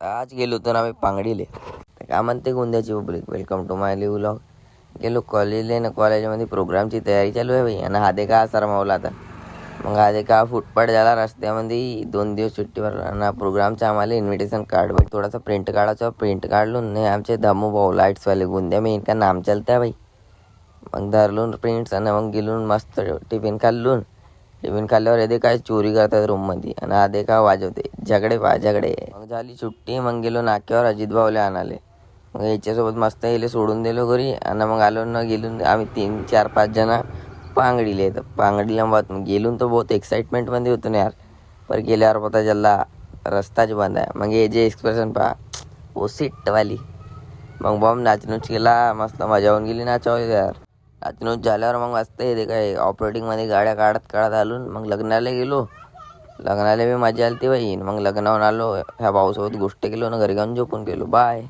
आज गेलो होतो ना आम्ही पांगडीले. तर काय म्हणते गोंद्याची public, welcome to my live vlog. गेलो कॉलेजला ना, कॉलेजमध्ये प्रोग्रामची तयारी चालू आहे बाई. आणि हा दे का सरमावला आता. मग हा दे का फुटपाट झाला रस्त्यामध्ये. 2 दिवस सुट्टीवर आणि प्रोग्रामचं आम्हाला इन्व्हिटेशन कार्ड बाई थोडासा प्रिंट काढायचा. प्रिंट काढलो नाही आमचे धामू भाऊ लाईट्सवाले गोंद्या मेन का नाम चालतं बाई. मग धरलून प्रिंट्स आणि मग गेलून मस्त टिफिन खाल्लून. टिफिन खाल्ल्यावर हे काय चोरी करतात रूममध्ये आणि हा दे का वाजवते झगडे झगडे. मग झाली सुट्टी, मग गेलो नाक्यावर अजित भाऊले आणाले. मग याच्यासोबत मस्त येले सोडून दिलो घरी. आणि मग आलो ना गेलो आम्ही 3-4-5 जण पांगडीले. तर पांगडीला गेलो तर बहुत एक्साइटमेंटमध्ये होतो ना यार. पर गेल्यावर पता चलला रस्ताच बंद आहे. मग हे जे एक्सप्रेशन पहा ओ सीटवाली. मग बॉम्ब नाचणूच केला, मस्त मजा होऊन गेली नाचावली यार. नाचणूच झाल्यावर मग मस्त येते काय ऑपरेटिंगमध्ये गाड्या काढत काढत आलून मग लग्नाला गेलो. लग्नाला बी मजा आली ती बाई. मग लग्नावरून आलो, ह्या भाऊसोबत गोष्ट केलो ना घरी जाऊन झोपून गेलो. बाय.